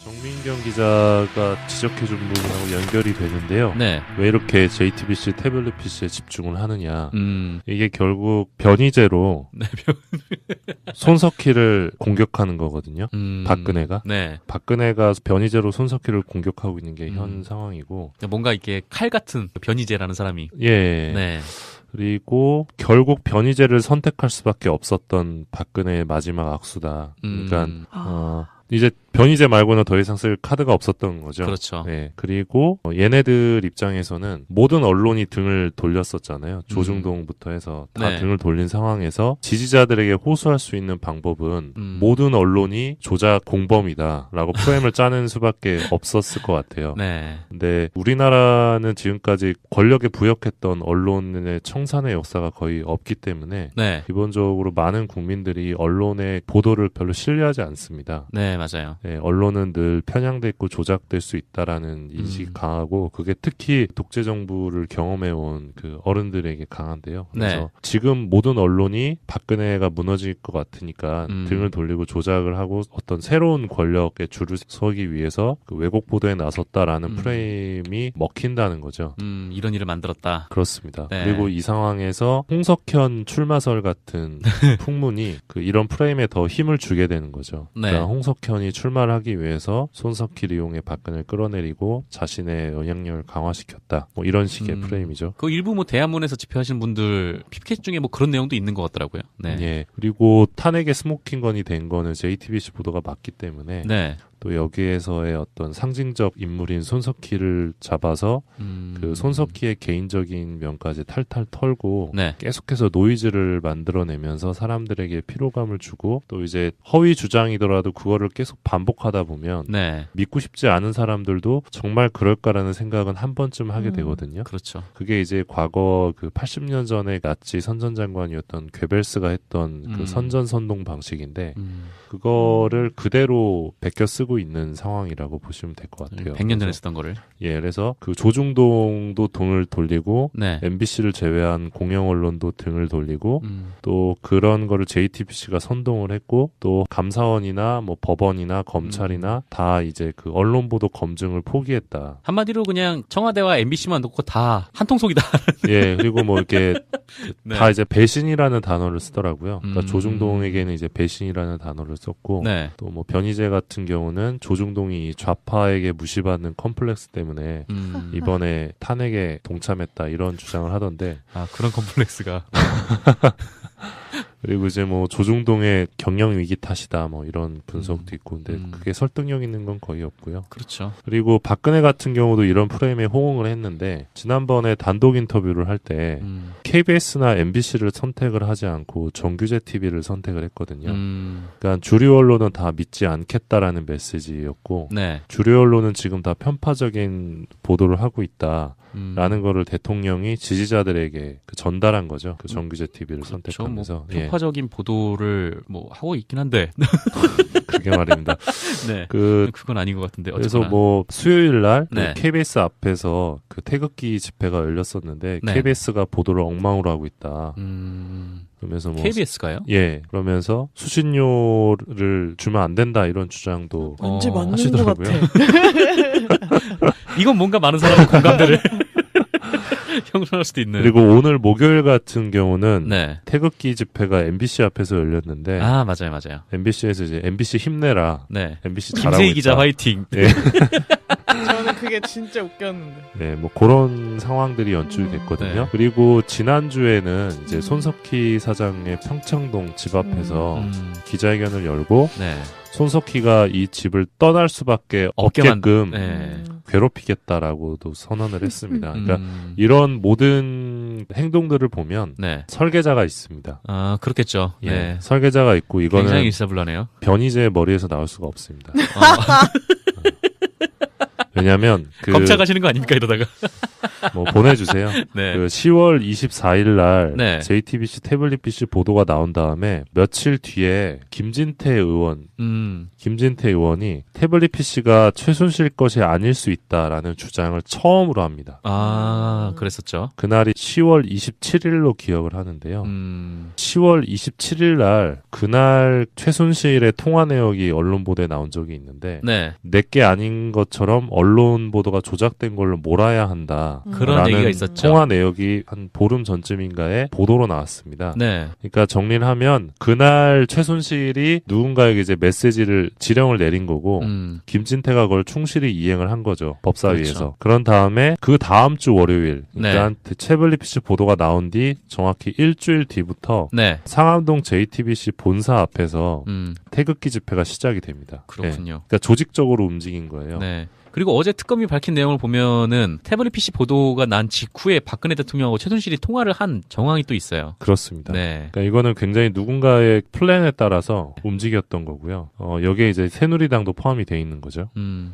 정민경 기자가 지적해준 부분하고 연결이 되는데요. 네. 왜 이렇게 JTBC 태블릿 PC에 집중을 하느냐. 이게 결국 변이제로 네, 손석희를 공격하는 거거든요. 박근혜가. 네. 박근혜가 변이제로 손석희를 공격하고 있는 게 현 상황이고. 뭔가 이렇게 칼 같은 변이제라는 사람이. 예. 네. 그리고 결국 변이제를 선택할 수밖에 없었던 박근혜의 마지막 악수다. 그러니까 이제 변이제 말고는 더 이상 쓸 카드가 없었던 거죠. 그렇죠. 네. 그리고 얘네들 입장에서는 모든 언론이 등을 돌렸었잖아요. 조중동부터 해서 다 네. 등을 돌린 상황에서 지지자들에게 호소할 수 있는 방법은 모든 언론이 조작 공범이다라고 프레임을 짜는 수밖에 없었을 것 같아요. 네. 근데 우리나라는 지금까지 권력에 부역했던 언론의 청산의 역사가 거의 없기 때문에 네. 기본적으로 많은 국민들이 언론의 보도를 별로 신뢰하지 않습니다. 네, 맞아요. 네, 언론은 늘 편향돼 있고 조작될 수 있다라는 인식이 강하고 그게 특히 독재 정부를 경험해온 그 어른들에게 강한데요. 그래서 네. 지금 모든 언론이 박근혜가 무너질 것 같으니까 등을 돌리고 조작을 하고 어떤 새로운 권력에 줄을 서기 위해서 그 왜곡 보도에 나섰다라는 프레임이 먹힌다는 거죠. 이런 일을 만들었다. 그렇습니다. 네. 그리고 이 상황에서 홍석현 출마설 같은 풍문이 그 이런 프레임에 더 힘을 주게 되는 거죠. 네. 그러니까 홍석현이 출마를 하기 위해서 손석희를 이용해 박근혜를 끌어내리고 자신의 영향력을 강화시켰다. 뭐 이런 식의 프레임이죠. 그 일부 뭐 대한문에서 집회하시는 분들 피켓 중에 뭐 그런 내용도 있는 것 같더라고요. 네. 예. 그리고 탄핵의 스모킹건이 된 거는 JTBC 보도가 맞기 때문에 네. 또 여기에서의 어떤 상징적 인물인 손석희를 잡아서 그 손석희의 개인적인 면까지 탈탈 털고 네. 계속해서 노이즈를 만들어내면서 사람들에게 피로감을 주고 또 이제 허위 주장이더라도 그거를 계속 반복하다 보면 네. 믿고 싶지 않은 사람들도 정말 그럴까라는 생각은 한 번쯤 하게 되거든요. 그렇죠. 그게 이제 과거 그 80년 전에 나치 선전장관이었던 괴벨스가 했던 그 선전선동 방식인데 그거를 그대로 베껴 쓰고 있는 상황이라고 보시면 될 것 같아요. 100년 전에 쓰던 거를. 예, 그래서 그 조중동도 등을 돌리고 네. MBC를 제외한 공영 언론도 등을 돌리고 또 그런 거를 JTBC가 선동을 했고 또 감사원이나 뭐 법원이나 검찰이나 다 이제 그 언론 보도 검증을 포기했다. 한마디로 그냥 청와대와 MBC만 놓고 다 한통속이다. 예, 그리고 뭐 이렇게 네. 다 이제 배신이라는 단어를 쓰더라고요. 그러니까 조중동에게는 이제 배신이라는 단어를 썼고 네. 또 뭐 변희재 같은 경우는 조중동이 좌파에게 무시받는 컴플렉스 때문에 이번에 탄핵에 동참했다 이런 주장을 하던데 아, 그런 컴플렉스가. 그리고 이제 뭐 조중동의 경영 위기 탓이다 뭐 이런 분석도 있고 근데 그게 설득력 있는 건 거의 없고요. 그렇죠. 그리고 박근혜 같은 경우도 이런 프레임에 호응을 했는데 지난번에 단독 인터뷰를 할 때 KBS나 MBC를 선택을 하지 않고 정규제 TV를 선택을 했거든요. 그러니까 주류 언론은 다 믿지 않겠다라는 메시지였고 네. 주류 언론은 지금 다 편파적인 보도를 하고 있다. 라는 거를 대통령이 지지자들에게 그 전달한 거죠. 그 정규제 TV를 선택하면서. 뭐 편파적인 보도를 뭐 하고 있긴 한데. 그게 말입니다. 네. 그건 아닌 것 같은데. 그래서 어쨌거나. 뭐 수요일 날 네. 그 KBS 앞에서 그 태극기 집회가 열렸었는데 네. KBS가 보도를 엉망으로 하고 있다. 그러면서 뭐 KBS가요? 예, 그러면서 수신료를 주면 안 된다 이런 주장도 왠지 맞는 하시더라고요. 것 같아. 이건 뭔가 많은 사람의 공감대를 형성할 수도 있는. 그리고 오늘 목요일 같은 경우는 네. 태극기 집회가 MBC 앞에서 열렸는데 아, 맞아요. MBC에서 이제 MBC 힘내라. 네. MBC 잘하고 김세희 있다. 기자 화이팅. 예. 저는 그게 진짜 웃겼는데. 네, 뭐 그런 상황들이 연출이 됐거든요. 네. 그리고 지난주에는 이제 손석희 사장의 평창동 집 앞에서 기자회견을 열고 네. 손석희가 이 집을 떠날 수밖에 없게만- 없게끔 네. 괴롭히겠다라고도 선언을 했습니다. 그러니까 이런 모든 행동들을 보면 네. 설계자가 있습니다. 아, 그렇겠죠. 예, 네. 설계자가 있고 이거는 굉장히 일사불란해요. 변희재 머리에서 나올 수가 없습니다. 왜냐하면 그 검찰 가시는 거 아닙니까 이러다가. 뭐 보내주세요. 네. 그 10월 24일 날 네. JTBC 태블릿 PC 보도가 나온 다음에 며칠 뒤에 김진태 의원이 태블릿 PC가 최순실 것이 아닐 수 있다라는 주장을 처음으로 합니다. 그랬었죠. 그날이 10월 27일로 기억을 하는데요. 10월 27일 날 그날 최순실의 통화 내역이 언론 보도에 나온 적이 있는데 네. 내게 아닌 것처럼 언론 보도가 조작된 걸로 몰아야 한다. 그런 얘기가 있었죠. 통화 내역이 한 보름 전쯤인가에 보도로 나왔습니다. 네. 그러니까 정리를 하면 그날 최순실이 누군가에게 이제 메시지를 지령을 내린 거고 김진태가 그걸 충실히 이행을 한 거죠. 법사위에서. 그렇죠. 그런 다음에 그 다음 주 월요일 그러니까 태블릿 PC 보도가 나온 뒤 정확히 일주일 뒤부터 네. 상암동 JTBC 본사 앞에서 태극기 집회가 시작이 됩니다. 그렇군요. 네. 그러니까 조직적으로 움직인 거예요. 네. 그리고 어제 특검이 밝힌 내용을 보면은 태블릿 PC 보도가 난 직후에 박근혜 대통령하고 최순실이 통화를 한 정황이 또 있어요. 그렇습니다. 네. 그러니까 이거는 굉장히 누군가의 플랜에 따라서 움직였던 거고요. 여기에 이제 새누리당도 포함이 돼 있는 거죠.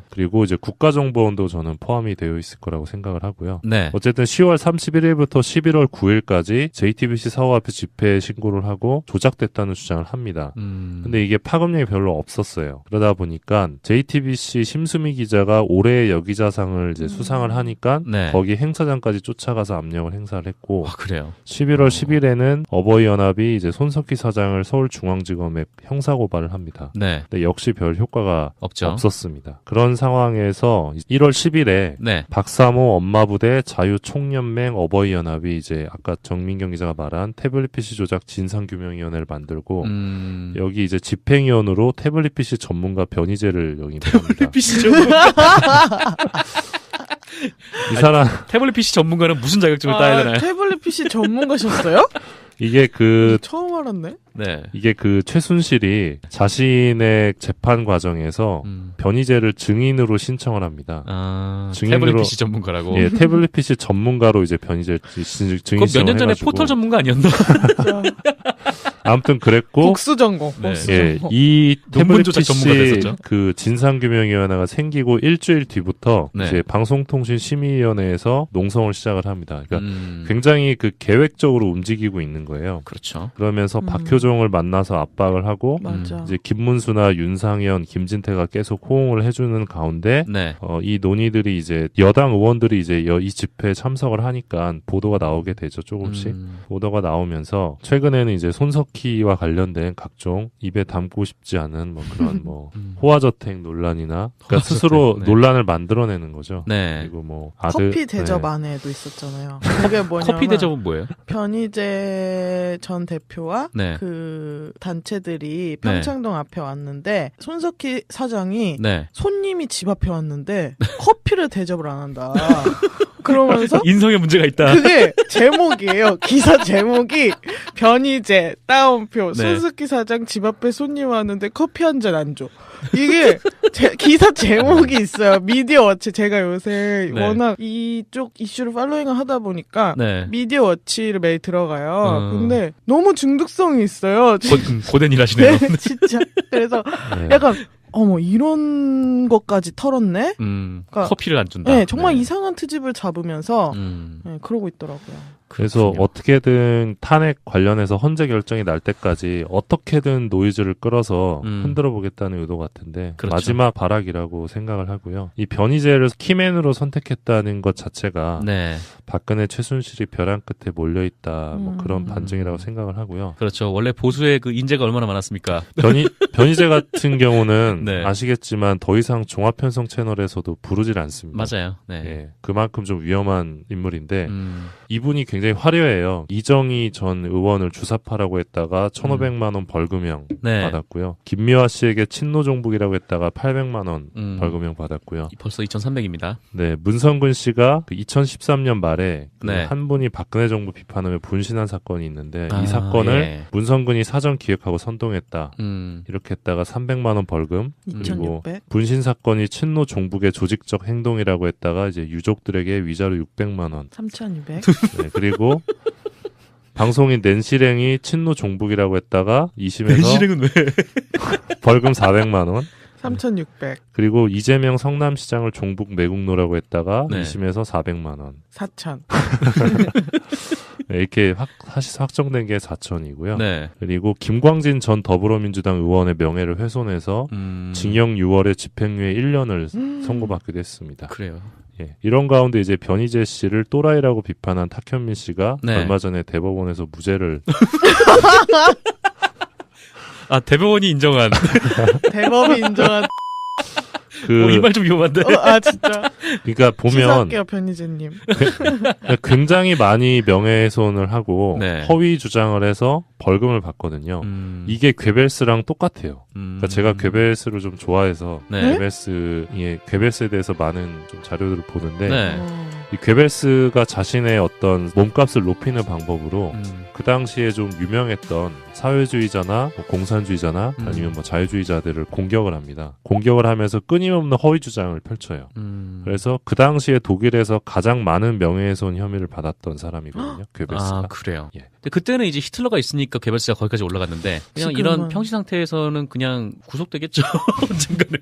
그리고 이제 국가정보원도 저는 포함이 되어 있을 거라고 생각을 하고요. 네. 어쨌든 10월 31일부터 11월 9일까지 JTBC 사고 앞에 집회 신고를 하고 조작됐다는 주장을 합니다. 근데 이게 파급력이 별로 없었어요. 그러다 보니까 JTBC 심수미 기자가 올해의 여기자상을 이제 수상을 하니까 네. 거기 행사장까지 쫓아가서 압력을 행사를 했고 그래요. 11월 10일에는 어버이연합이 이제 손석희 사장을 서울중앙지검에 형사고발을 합니다. 네. 근데 역시 별 효과가 없죠. 없었습니다. 그런 상황에서 1월 10일에 네. 박사모 엄마부대 자유총연맹 어버이연합이 이제 아까 정민경 기자가 말한 태블릿 PC 조작 진상규명위원회를 만들고 여기 이제 집행위원으로 태블릿 PC 전문가 변희재를 영입합니다. PC 전문가. 이 사람 태블릿 PC 전문가는 무슨 자격증을 따야 되나요? 태블릿 PC 전문가셨어요? 이게 처음 알았네. 네. 이게 최순실이 자신의 재판 과정에서 변희재를 증인으로 신청을 합니다. 태블릿 PC 전문가라고. 예, 태블릿 PC 전문가로 이제 변희재 증인 신청을 몇 년 전에 해가지고. 포털 전문가 아니었나? 아무튼 그랬고 복수 전공. 네. 예, 이 논문 태블릿 조작 전문가 PC 됐었죠. 그 진상규명위원회가 생기고 일주일 뒤부터 네. 이제 방송통신심의위원회에서 농성을 시작을 합니다. 그러니까 굉장히 계획적으로 움직이고 있는 거예요. 그렇죠. 그러면서 박효종을 만나서 압박을 하고 맞아. 이제 김문수나 윤상현, 김진태가 계속 호응을 해주는 가운데 네. 이 논의들이 이제 여당 의원들이 이제 이 집회에 참석을 하니까 보도가 나오게 되죠. 조금씩 보도가 나오면서 최근에는 이제 손석희와 관련된 각종 입에 담고 싶지 않은 뭐 그런 뭐 호화저택 논란이나 그러니까 스스로 네. 논란을 만들어내는 거죠. 네. 그리고 뭐 아들 커피 대접 네. 안에도 있었잖아요. 그게 뭐냐면 커피 대접은 뭐예요? 변희재 전 대표와 네. 그 단체들이 평창동 앞에 왔는데 손석희 사장이 네. 손님이 집 앞에 왔는데 커피를 대접을 안 한다. 그러면서 인성에 문제가 있다. 그게 제목이에요. 기사 제목이 변희재 따옴표 네. 손석희 사장 집 앞에 손님 왔는데 커피 한 잔 안 줘. 이게 기사 제목이 있어요. 미디어워치 제가 요새 네. 워낙 이쪽 이슈를 팔로잉을 하다 보니까 네. 미디어워치를 매일 들어가요. 근데 너무 중독성이 있어요. 고된 일 하시네요. 네, 진짜. 그래서 네. 약간 어머 이런 것까지 털었네. 그러니까, 커피를 안 준다. 네, 정말 네. 이상한 트집을 잡으면서 네, 그러고 있더라고요. 그래서 그렇군요. 어떻게든 탄핵 관련해서 헌재 결정이 날 때까지 어떻게든 노이즈를 끌어서 흔들어 보겠다는 의도 같은데 그렇죠. 마지막 발악이라고 생각을 하고요. 이 변희재를 키맨으로 선택했다는 것 자체가 네. 박근혜 최순실이 벼랑 끝에 몰려있다 뭐 그런 반증이라고 생각을 하고요. 그렇죠. 원래 보수의 그 인재가 얼마나 많았습니까? 변희재 같은 경우는 네. 아시겠지만 더 이상 종합편성 채널에서도 부르질 않습니다. 맞아요. 네. 예, 그만큼 좀 위험한 인물인데 이분이 굉장히 화려해요. 이정희 전 의원을 주사파라고 했다가 1,500만 원 벌금형 네. 받았고요. 김미화 씨에게 친노종북이라고 했다가 800만 원 벌금형 받았고요. 벌써 2,300입니다. 네, 문성근 씨가 2013년 말에 네. 한 분이 박근혜 정부 비판하며 분신한 사건이 있는데 아, 이 사건을 예. 문성근이 사전 기획하고 선동했다. 음. 이렇게 했다가 300만 원 벌금 그리고 2,600. 분신 사건이 친노 종북의 조직적 행동이라고 했다가 이제 유족들에게 위자료 600만 원. 3,200. 네, 그리고 방송인 낸시랭이 친노 종북이라고 했다가 2심에서 낸시랭은 왜? 벌금 400만 원. 3,600. 그리고 이재명 성남시장을 종북 매국노라고 했다가 네. 2심에서 400만 원. 4,000. 이렇게 확정된 게 4천이고요. 네. 그리고 김광진 전 더불어민주당 의원의 명예를 훼손해서 징역 6월에 집행유예 1년을 선고받기도 했습니다. 그래요. 예, 이런 가운데 이제 변희재 씨를 또라이라고 비판한 탁현민 씨가 네. 얼마 전에 대법원에서 무죄를 아, 대법원이 인정한. 대법이 인정한. 이 말 좀 위험한데. 아 진짜. 그러니까 보면 취소할게요 변희재님. 굉장히 많이 명예훼손을 하고 네. 허위 주장을 해서 벌금을 받거든요. 이게 괴벨스랑 똑같아요. 그러니까 제가 괴벨스를 좀 좋아해서 네. 괴벨스에 대해서 많은 좀 자료들을 보는데 네. 이 괴벨스가 자신의 어떤 몸값을 높이는 방법으로 그 당시에 좀 유명했던 사회주의자나 뭐 공산주의자나 아니면 뭐 자유주의자들을 공격을 합니다. 공격을 하면서 끊임없는 허위 주장을 펼쳐요. 그래서 그 당시에 독일에서 가장 많은 명예훼손 혐의를 받았던 사람이거든요. 괴벨스가. 아, 그래요. 예. 근데 그때는 이제 히틀러가 있으니까 괴벨스가 거기까지 올라갔는데 그냥 지금은... 이런 평시 상태에서는 그냥 구속되겠죠. 언젠가는.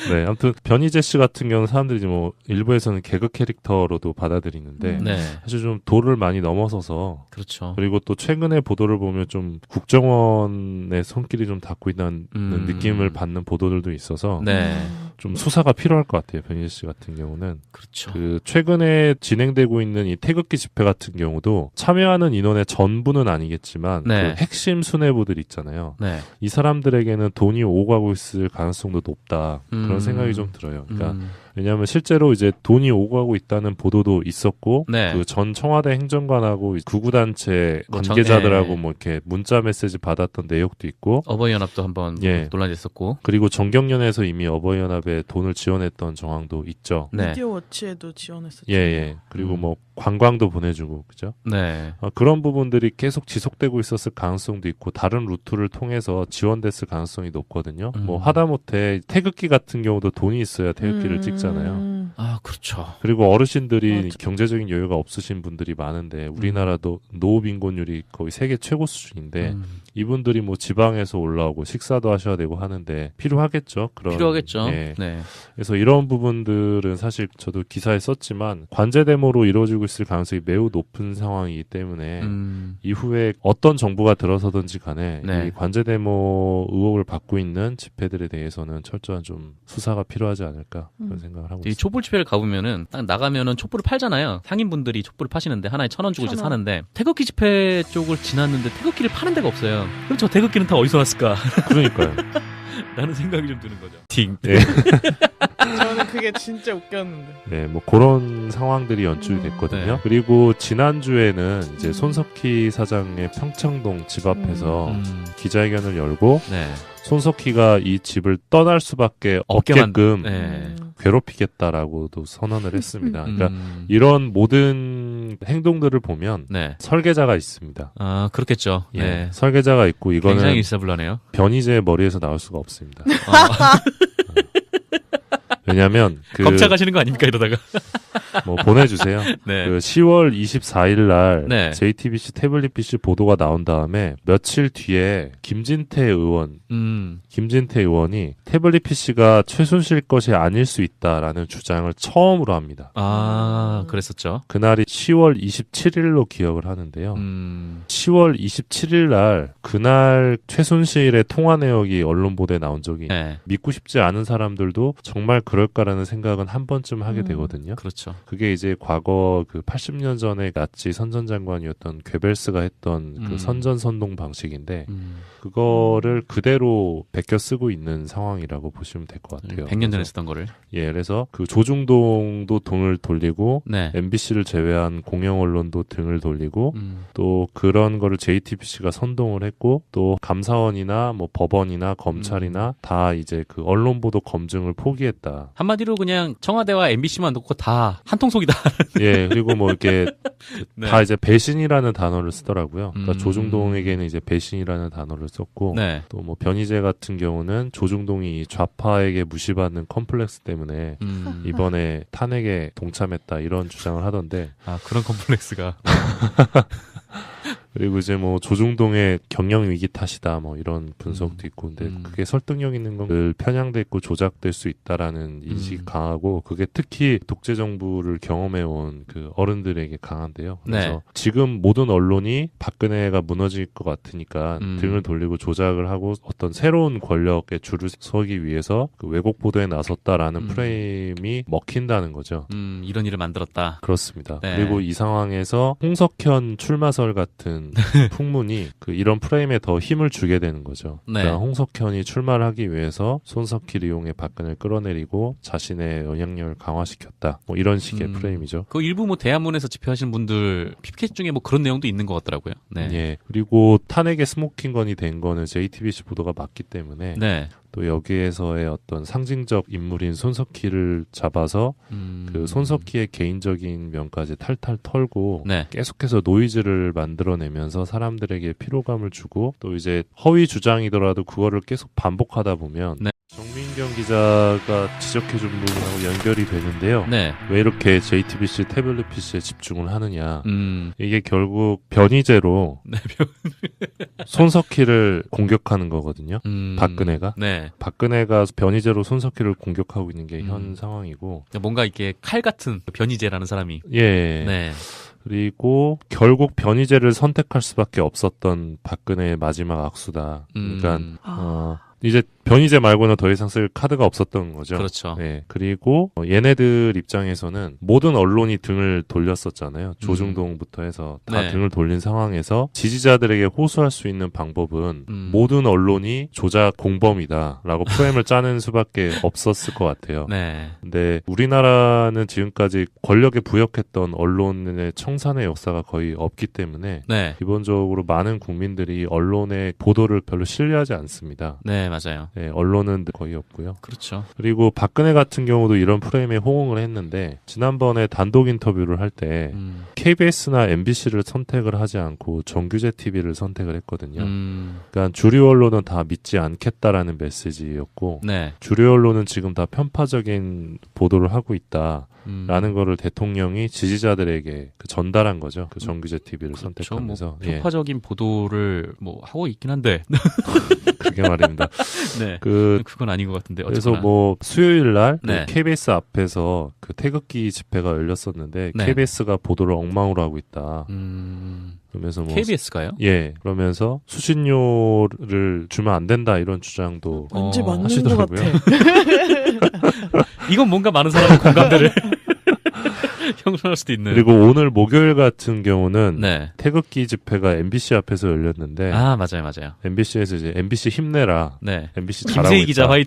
네, 아무튼 변희재 씨 같은 경우는 사람들이 뭐 일부에서는 개그 캐릭터로도 받아들이는데 네. 사실 좀 도를 많이 넘어서서 그렇죠. 그리고 또 최근의 보도를 보면 좀 국정원의 손길이 좀 닿고 있다는 느낌을 받는 보도들도 있어서 네. 좀 수사가 필요할 것 같아요. 변희재 씨 같은 경우는. 그렇죠. 그 최근에 진행되고 있는 이 태극기 집회 같은 경우도 참여하는 인원의 전부는 아니겠지만 네. 그 핵심 수뇌부들 있잖아요. 네. 이 사람들에게는 돈이 오고 가고 있을 가능성도 높다. 그런 생각이 좀 들어요. 그러니까 왜냐하면 실제로 이제 돈이 오고 가고 있다는 보도도 있었고 네. 그 전 청와대 행정관하고 구구단체 뭐 관계자들하고 뭐 이렇게 문자 메시지 받았던 내역도 있고 어버이연합도 한번 예. 논란됐었고 그리고 정경련에서 이미 어버이연합에 돈을 지원했던 정황도 있죠. 네. 미디어 워치에도 지원했었죠. 예. 그리고 뭐 관광도 보내주고 그죠? 네. 그런 부분들이 계속 지속되고 있었을 가능성도 있고 다른 루트를 통해서 지원됐을 가능성이 높거든요. 뭐 하다못해 태극기 같은 경우도 돈이 있어야 태극기를 찍잖아요. 아, 그렇죠. 그리고 어르신들이 맞아. 경제적인 여유가 없으신 분들이 많은데 우리나라도 노후 빈곤율이 거의 세계 최고 수준인데 이분들이 뭐 지방에서 올라오고 식사도 하셔야 되고 하는데 필요하겠죠. 필요하겠죠. 예. 네. 그래서 이런 부분들은 사실 저도 기사에 썼지만 관제 데모로 이루어지고 있을 가능성이 매우 높은 상황이기 때문에 이후에 어떤 정부가 들어서든지 간에 네. 이 관제 데모 의혹을 받고 있는 집회들에 대해서는 철저한 좀 수사가 필요하지 않을까 그런 생각을 하고 이 있습니다. 촛불 집회를 가보면은 딱 나가면은 촛불을 팔잖아요. 상인분들이 촛불을 파시는데 하나에 1,000원 주고 이제 1,000원. 사는데 태극기 집회 쪽을 지났는데 태극기를 파는 데가 없어요. 그럼 저 태극기는 다 어디서 났을까? 그러니까요. 라는 생각이 좀 드는 거죠. 팅. 네. 저는 그게 진짜 웃겼는데. 네, 뭐 그런 상황들이 연출이 됐거든요. 네. 그리고 지난주에는 이제 손석희 사장의 평창동 집 앞에서 기자회견을 열고 네. 손석희가 이 집을 떠날 수밖에 없게 없게끔 네. 괴롭히겠다라고도 선언을 했습니다. 그러니까 이런 모든 행동들을 보면 네. 설계자가 있습니다. 아, 그렇겠죠. 예, 네. 설계자가 있고 이거는 굉장히 일사불란해요. 변희재의 머리에서 나올 수가 없습니다. 왜냐하면 검찰 가시는 거 아닙니까 이러다가? 뭐 보내주세요. 네. 그 10월 24일 날 네. JTBC 태블릿 PC 보도가 나온 다음에 며칠 뒤에 김진태 의원이 태블릿 PC가 최순실 것이 아닐 수 있다라는 주장을 처음으로 합니다. 아, 그랬었죠. 그날이 10월 27일로 기억을 하는데요. 10월 27일 날 그날 최순실의 통화 내역이 언론 보도에 나온 적이 네. 믿고 싶지 않은 사람들도 정말 그럴까라는 생각은 한 번쯤 하게 되거든요. 그렇죠. 그게 이제 과거 그 80년 전에 나치 선전장관이었던 괴벨스가 했던 그 선전선동 방식인데 그거를 그대로 베껴 쓰고 있는 상황이라고 보시면 될 것 같아요. 100년 전에 쓰던 거를. 예, 그래서 그 조중동도 등을 돌리고 네. MBC를 제외한 공영 언론도 등을 돌리고 또 그런 거를 JTBC가 선동을 했고 또 감사원이나 뭐 법원이나 검찰이나 다 이제 그 언론 보도 검증을 포기했다. 한마디로 그냥 청와대와 MBC만 놓고 다 한통속이다. 예, 그리고 뭐 이렇게 네. 다 이제 배신이라는 단어를 쓰더라고요. 그러니까 조중동에게는 이제 배신이라는 단어를 썼고 네. 또 뭐 변희재 같은 경우는 조중동이 좌파에게 무시받는 컴플렉스 때문에 이번에 탄핵에 동참했다 이런 주장을 하던데 아, 그런 컴플렉스가. 그리고 이제 뭐 조중동의 경영 위기 탓이다 뭐 이런 분석도 있고, 근데 그게 설득력 있는 건 늘 편향됐고 조작될 수 있다라는 인식이 강하고, 그게 특히 독재 정부를 경험해온 그 어른들에게 강한데요. 그래서 네. 지금 모든 언론이 박근혜가 무너질 것 같으니까 등을 돌리고 조작을 하고 어떤 새로운 권력의 줄을 서기 위해서 그 왜곡 보도에 나섰다라는 프레임이 먹힌다는 거죠. 이런 일을 만들었다. 그렇습니다. 네. 그리고 이 상황에서 홍석현 출마설 같은 풍문이 그 이런 프레임에 더 힘을 주게 되는 거죠. 네. 그러니까 홍석현이 출마를 하기 위해서 손석희를 이용해 박근혜를 끌어내리고 자신의 영향력을 강화시켰다. 뭐 이런 식의 프레임이죠. 그 일부 뭐 대한문에서 집회하시는 분들 피켓 중에 뭐 그런 내용도 있는 것 같더라고요. 네. 예. 그리고 탄핵의 스모킹건이 된 거는 JTBC 보도가 맞기 때문에 네. 또 여기에서의 어떤 상징적 인물인 손석희를 잡아서 그 손석희의 개인적인 면까지 탈탈 털고 네. 계속해서 노이즈를 만들어내면서 사람들에게 피로감을 주고, 또 이제 허위 주장이더라도 그거를 계속 반복하다 보면 네. 정민경 기자가 지적해준 부분하고 연결이 되는데요. 네. 왜 이렇게 JTBC 태블릿 PC에 집중을 하느냐. 이게 결국 변희재로 네. 손석희를 공격하는 거거든요. 박근혜가. 네. 박근혜가 변희재로 손석희를 공격하고 있는 게 현 상황이고. 뭔가 이렇게 칼 같은 변희재라는 사람이. 예. 네. 그리고 결국 변희재를 선택할 수밖에 없었던 박근혜의 마지막 악수다. 그러니까 이제 변희재 말고는 더 이상 쓸 카드가 없었던 거죠. 그렇죠. 네. 그리고 얘네들 입장에서는 모든 언론이 등을 돌렸었잖아요. 조중동부터 해서 다 네. 등을 돌린 상황에서 지지자들에게 호소할 수 있는 방법은 모든 언론이 조작 공범이다라고 프레임을 짜는 수밖에 없었을 것 같아요. 네. 근데 우리나라는 지금까지 권력에 부역했던 언론의 청산의 역사가 거의 없기 때문에 네. 기본적으로 많은 국민들이 언론의 보도를 별로 신뢰하지 않습니다. 네, 맞아요. 네, 언론은 거의 없고요. 그렇죠. 그리고 박근혜 같은 경우도 이런 프레임에 호응을 했는데, 지난번에 단독 인터뷰를 할 때 KBS나 MBC를 선택을 하지 않고 정규제 TV를 선택을 했거든요. 그러니까 주류 언론은 다 믿지 않겠다라는 메시지였고, 네. 주류 언론은 지금 다 편파적인 보도를 하고 있다. 라는 거를 대통령이 지지자들에게 전달한 거죠. 그 정규제 TV를 그렇죠. 선택하면서. 뭐 편파적인 보도를 뭐 하고 있긴 한데. 그게 말입니다. 네. 그건 아닌 것 같은데. 그래서 어쨌거나. 뭐 수요일 날 네. KBS 앞에서 그 태극기 집회가 열렸었는데 네. KBS가 보도를 엉망으로 하고 있다. 그러면서 뭐 KBS가요? 예, 그러면서 수신료를 주면 안 된다 이런 주장도 왠지 맞는 것 하시더라고요. 같아. 이건 뭔가 많은 사람의 공감대를 형성할 수도 있는. 그리고 오늘 목요일 같은 경우는 네. 태극기 집회가 MBC 앞에서 열렸는데 맞아요. MBC에서 이제 MBC 힘내라. 네. MBC 잘하고 김세희 있다. 기자 화이팅.